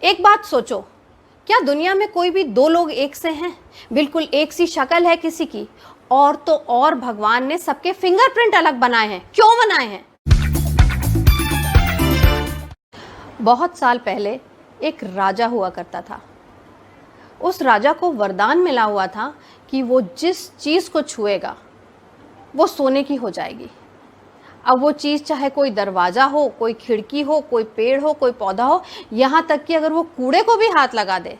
एक बात सोचो, क्या दुनिया में कोई भी दो लोग एक से हैं? बिल्कुल एक सी शक्ल है किसी की, और तो और भगवान ने सबके फिंगरप्रिंट अलग बनाए हैं। क्यों बनाए हैं? बहुत साल पहले एक राजा हुआ करता था। उस राजा को वरदान मिला हुआ था कि वो जिस चीज को छुएगा वो सोने की हो जाएगी। अब वो चीज़ चाहे कोई दरवाज़ा हो, कोई खिड़की हो, कोई पेड़ हो, कोई पौधा हो, यहाँ तक कि अगर वो कूड़े को भी हाथ लगा दे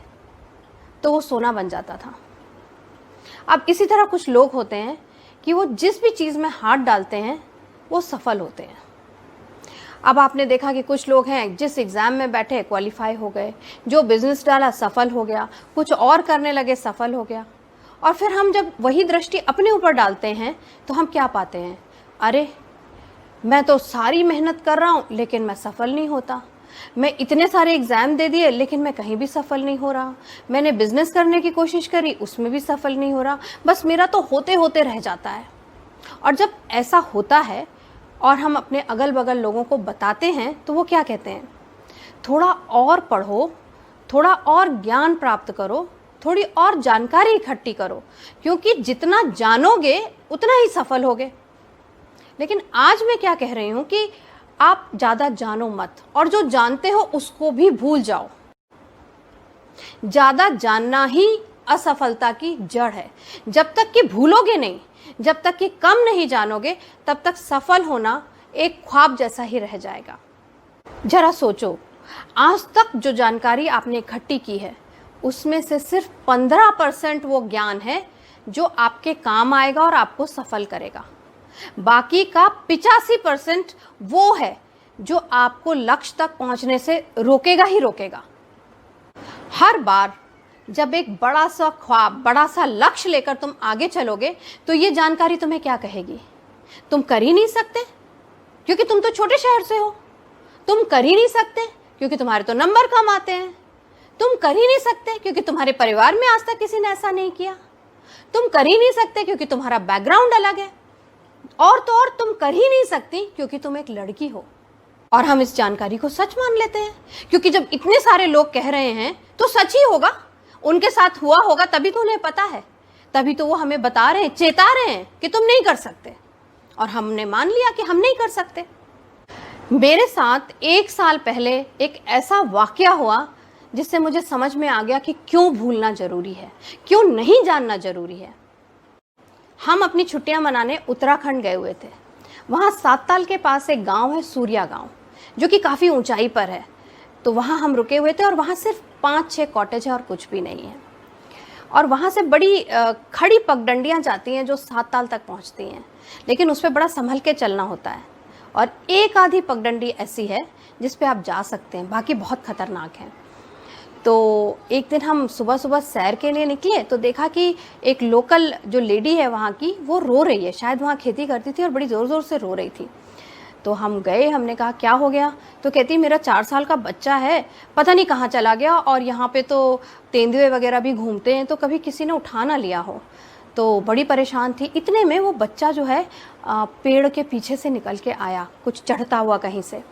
तो वो सोना बन जाता था। अब इसी तरह कुछ लोग होते हैं कि वो जिस भी चीज़ में हाथ डालते हैं वो सफल होते हैं। अब आपने देखा कि कुछ लोग हैं जिस एग्ज़ाम में बैठे क्वालिफाई हो गए, जो बिजनेस डाला सफल हो गया, कुछ और करने लगे सफल हो गया। और फिर हम जब वही दृष्टि अपने ऊपर डालते हैं तो हम क्या पाते हैं? अरे मैं तो सारी मेहनत कर रहा हूँ लेकिन मैं सफल नहीं होता। मैं इतने सारे एग्ज़ाम दे दिए लेकिन मैं कहीं भी सफल नहीं हो रहा। मैंने बिजनेस करने की कोशिश करी, उसमें भी सफल नहीं हो रहा। बस मेरा तो होते होते रह जाता है। और जब ऐसा होता है और हम अपने अगल बगल लोगों को बताते हैं तो वो क्या कहते हैं? थोड़ा और पढ़ो, थोड़ा और ज्ञान प्राप्त करो, थोड़ी और जानकारी इकट्ठी करो, क्योंकि जितना जानोगे उतना ही सफल होगे। लेकिन आज मैं क्या कह रही हूं कि आप ज़्यादा जानो मत, और जो जानते हो उसको भी भूल जाओ। ज़्यादा जानना ही असफलता की जड़ है। जब तक कि भूलोगे नहीं, जब तक कि कम नहीं जानोगे, तब तक सफल होना एक ख्वाब जैसा ही रह जाएगा। जरा सोचो, आज तक जो जानकारी आपने इकट्ठी की है उसमें से सिर्फ 15% वो ज्ञान है जो आपके काम आएगा और आपको सफल करेगा। बाकी का 85% वो है जो आपको लक्ष्य तक पहुंचने से रोकेगा ही रोकेगा। हर बार जब एक बड़ा सा ख्वाब, बड़ा सा लक्ष्य लेकर तुम आगे चलोगे तो ये जानकारी तुम्हें क्या कहेगी? तुम कर ही नहीं सकते क्योंकि तुम तो छोटे शहर से हो। तुम कर ही नहीं सकते क्योंकि तुम्हारे तो नंबर कम आते हैं। तुम कर ही नहीं सकते क्योंकि तुम्हारे परिवार में आज तक किसी ने ऐसा नहीं किया। तुम कर ही नहीं सकते क्योंकि तुम्हारा बैकग्राउंड अलग है। और तो और तुम कर ही नहीं सकती क्योंकि तुम एक लड़की हो। और हम इस जानकारी को सच मान लेते हैं क्योंकि जब इतने सारे लोग कह रहे हैं तो सच ही होगा। उनके साथ हुआ होगा तभी तो उन्हें पता है, तभी तो वो हमें बता रहे हैं, चेता रहे हैं कि तुम नहीं कर सकते, और हमने मान लिया कि हम नहीं कर सकते। मेरे साथ 1 साल पहले एक ऐसा वाकया हुआ जिससे मुझे समझ में आ गया कि क्यों भूलना जरूरी है, क्यों नहीं जानना जरूरी है। हम अपनी छुट्टियां मनाने उत्तराखंड गए हुए थे। वहाँ सातताल के पास एक गांव है, सूर्या गांव, जो कि काफ़ी ऊंचाई पर है। तो वहाँ हम रुके हुए थे और वहाँ सिर्फ 5-6 कॉटेज है और कुछ भी नहीं है। और वहाँ से बड़ी खड़ी पगडंडियाँ जाती हैं जो सातताल तक पहुँचती हैं, लेकिन उस पर बड़ा संभल के चलना होता है। और एक आधी पगडंडी ऐसी है जिस पे आप जा सकते हैं, बाकी बहुत खतरनाक है। तो एक दिन हम सुबह सुबह सैर के लिए निकले तो देखा कि एक लोकल जो लेडी है वहाँ की, वो रो रही है। शायद वहाँ खेती करती थी और बड़ी ज़ोर ज़ोर से रो रही थी। तो हम गए, हमने कहा क्या हो गया? तो कहती मेरा 4 साल का बच्चा है, पता नहीं कहाँ चला गया, और यहाँ पे तो तेंदुए वगैरह भी घूमते हैं, तो कभी किसी ने उठा ना लिया हो। तो बड़ी परेशान थी। इतने में वो बच्चा जो है पेड़ के पीछे से निकल के आया, कुछ चढ़ता हुआ कहीं से।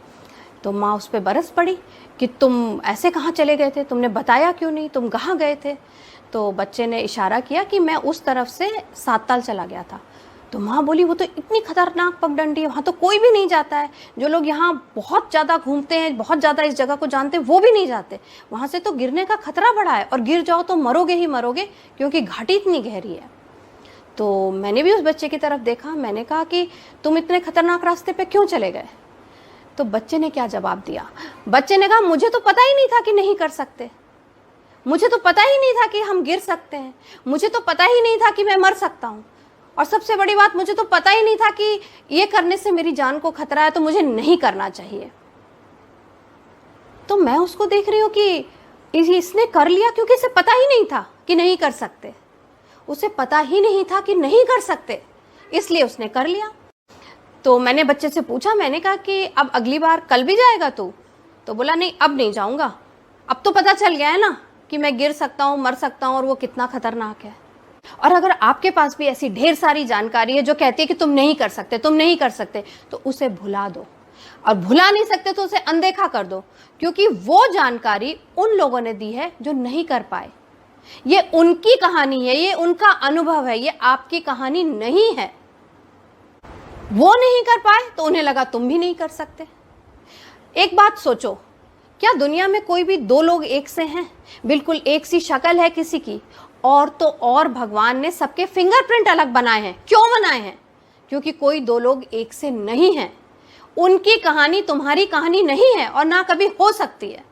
तो माँ उस पर बरस पड़ी कि तुम ऐसे कहाँ चले गए थे, तुमने बताया क्यों नहीं, तुम कहाँ गए थे? तो बच्चे ने इशारा किया कि मैं उस तरफ से सातताल चला गया था। तो माँ बोली वो तो इतनी खतरनाक पगडंडी है, वहाँ तो कोई भी नहीं जाता है। जो लोग यहाँ बहुत ज़्यादा घूमते हैं, बहुत ज़्यादा इस जगह को जानते हैं, वो भी नहीं जाते। वहाँ से तो गिरने का खतरा बड़ा है, और गिर जाओ तो मरोगे ही मरोगे क्योंकि घाटी इतनी गहरी है। तो मैंने भी उस बच्चे की तरफ देखा। मैंने कहा कि तुम इतने खतरनाक रास्ते पे क्यों चले गए? तो बच्चे ने क्या जवाब दिया? बच्चे ने कहा मुझे तो पता ही नहीं था कि नहीं कर सकते, मुझे तो पता ही नहीं था कि हम गिर सकते हैं, मुझे तो पता ही नहीं था कि मैं मर सकता हूँ, और सबसे बड़ी बात, मुझे तो पता ही नहीं था कि ये करने से मेरी जान को खतरा है, तो मुझे नहीं करना चाहिए। तो मैं उसको देख रही हूँ कि इसने कर लिया क्योंकि इसे पता ही नहीं था कि नहीं कर सकते। उसे पता ही नहीं था कि नहीं कर सकते, इसलिए उसने कर लिया। तो मैंने बच्चे से पूछा, मैंने कहा कि अब अगली बार कल भी जाएगा तू? तो बोला नहीं, अब नहीं जाऊंगा, अब तो पता चल गया है ना कि मैं गिर सकता हूँ, मर सकता हूँ, और वो कितना खतरनाक है। और अगर आपके पास भी ऐसी ढेर सारी जानकारी है जो कहती है कि तुम नहीं कर सकते, तुम नहीं कर सकते, तो उसे भुला दो। और भुला नहीं सकते तो उसे अनदेखा कर दो, क्योंकि वो जानकारी उन लोगों ने दी है जो नहीं कर पाए। ये उनकी कहानी है, ये उनका अनुभव है, ये आपकी कहानी नहीं है। वो नहीं कर पाए तो उन्हें लगा तुम भी नहीं कर सकते। एक बात सोचो, क्या दुनिया में कोई भी दो लोग एक से हैं? बिल्कुल एक सी शक्ल है किसी की, और तो और भगवान ने सबके फिंगरप्रिंट अलग बनाए हैं। क्यों बनाए हैं? क्योंकि कोई दो लोग एक से नहीं हैं। उनकी कहानी तुम्हारी कहानी नहीं है और ना कभी हो सकती है,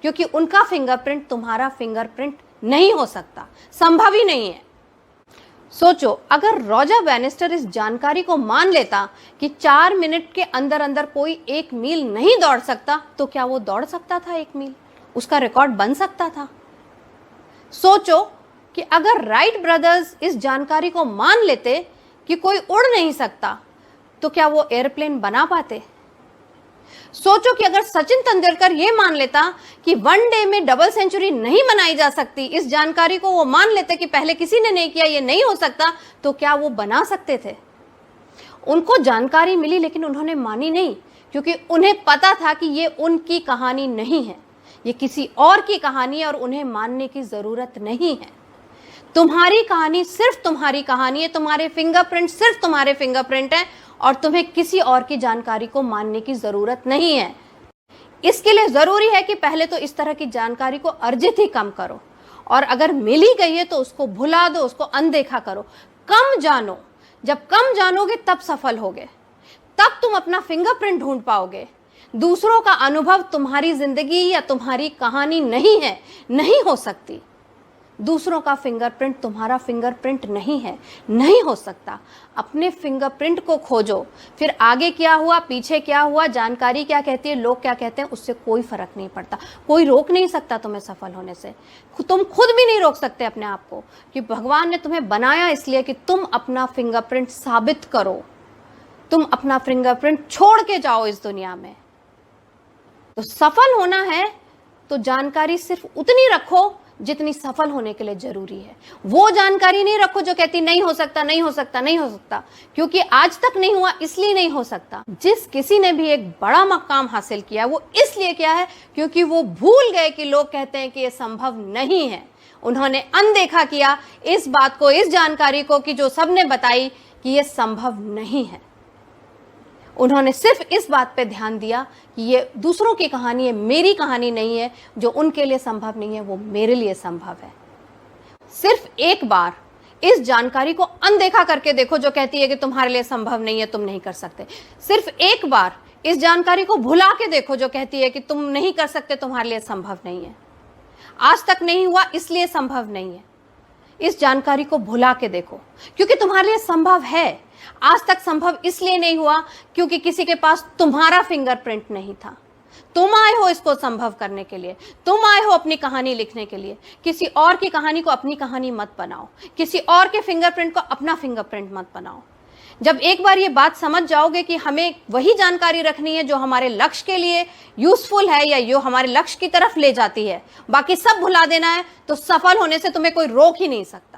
क्योंकि उनका फिंगरप्रिंट तुम्हारा फिंगरप्रिंट नहीं हो सकता, संभव ही नहीं है। सोचो, अगर रॉजर बैनिस्टर इस जानकारी को मान लेता कि 4 मिनट के अंदर अंदर कोई 1 मील नहीं दौड़ सकता, तो क्या वो दौड़ सकता था 1 मील? उसका रिकॉर्ड बन सकता था? सोचो कि अगर राइट ब्रदर्स इस जानकारी को मान लेते कि कोई उड़ नहीं सकता, तो क्या वो एयरप्लेन बना पाते? सोचो कि अगर सचिन तेंदुलकर ये मान लेता कि वनडे में डबल सेंचुरी नहीं बनाई जा सकती, इस जानकारी को वो मान लेते कि पहले किसी ने नहीं किया, ये नहीं हो सकता, तो क्या वो बना सकते थे? उनको जानकारी मिली लेकिन उन्होंने मानी नहीं, क्योंकि उन्हें पता था कि ये उनकी कहानी नहीं है, ये किसी और की कहानी है और उन्हें मानने की जरूरत नहीं है। तुम्हारी कहानी सिर्फ तुम्हारी कहानी है, तुम्हारे फिंगरप्रिंट सिर्फ तुम्हारे फिंगरप्रिंट है, और तुम्हें किसी और की जानकारी को मानने की जरूरत नहीं है। इसके लिए जरूरी है कि पहले तो इस तरह की जानकारी को अर्जित ही कम करो, और अगर मिल ही गई है तो उसको भुला दो, उसको अनदेखा करो। कम जानो, जब कम जानोगे तब सफल होगे, तब तुम अपना फिंगरप्रिंट ढूंढ पाओगे। दूसरों का अनुभव तुम्हारी जिंदगी या तुम्हारी कहानी नहीं है, नहीं हो सकती। दूसरों का फिंगरप्रिंट तुम्हारा फिंगरप्रिंट नहीं है, नहीं हो सकता। अपने फिंगरप्रिंट को खोजो, फिर आगे क्या हुआ, पीछे क्या हुआ, जानकारी क्या कहती है, लोग क्या कहते हैं, उससे कोई फर्क नहीं पड़ता। कोई रोक नहीं सकता तुम्हें सफल होने से। तुम खुद भी नहीं रोक सकते अपने आप को, कि भगवान ने तुम्हें बनाया इसलिए कि तुम अपना फिंगरप्रिंट साबित करो, तुम अपना फिंगरप्रिंट छोड़ के जाओ इस दुनिया में। तो सफल होना है तो जानकारी सिर्फ उतनी रखो जितनी सफल होने के लिए जरूरी है। वो जानकारी नहीं रखो जो कहती नहीं हो सकता, नहीं हो सकता, नहीं हो सकता, क्योंकि आज तक नहीं हुआ इसलिए नहीं हो सकता। जिस किसी ने भी एक बड़ा मकाम हासिल किया, वो इसलिए किया है क्योंकि वो भूल गए कि लोग कहते हैं कि ये संभव नहीं है। उन्होंने अनदेखा किया इस बात को, इस जानकारी को, कि जो सबने बताई कि ये संभव नहीं है। उन्होंने सिर्फ इस बात पे ध्यान दिया कि ये दूसरों की कहानी है, मेरी कहानी नहीं है। जो उनके लिए संभव नहीं है वो मेरे लिए संभव है। सिर्फ एक बार इस जानकारी को अनदेखा करके देखो जो कहती है कि तुम्हारे लिए संभव नहीं है, तुम नहीं कर सकते। सिर्फ एक बार इस जानकारी को भुला के देखो जो कहती है कि तुम नहीं कर सकते, तुम्हारे लिए संभव नहीं है, आज तक नहीं हुआ इसलिए संभव नहीं है। इस जानकारी को भुला के देखो, क्योंकि तुम्हारे लिए संभव है। आज तक संभव इसलिए नहीं हुआ क्योंकि किसी के पास तुम्हारा फिंगरप्रिंट नहीं था। तुम आए हो इसको संभव करने के लिए, तुम आए हो अपनी कहानी लिखने के लिए। किसी और की कहानी को अपनी कहानी मत बनाओ, किसी और के फिंगरप्रिंट को अपना फिंगरप्रिंट मत बनाओ। जब एक बार ये बात समझ जाओगे कि हमें वही जानकारी रखनी है जो हमारे लक्ष्य के लिए यूजफुल है या जो हमारे लक्ष्य की तरफ ले जाती है, बाकी सब भुला देना है, तो सफल होने से तुम्हें कोई रोक ही नहीं सकता।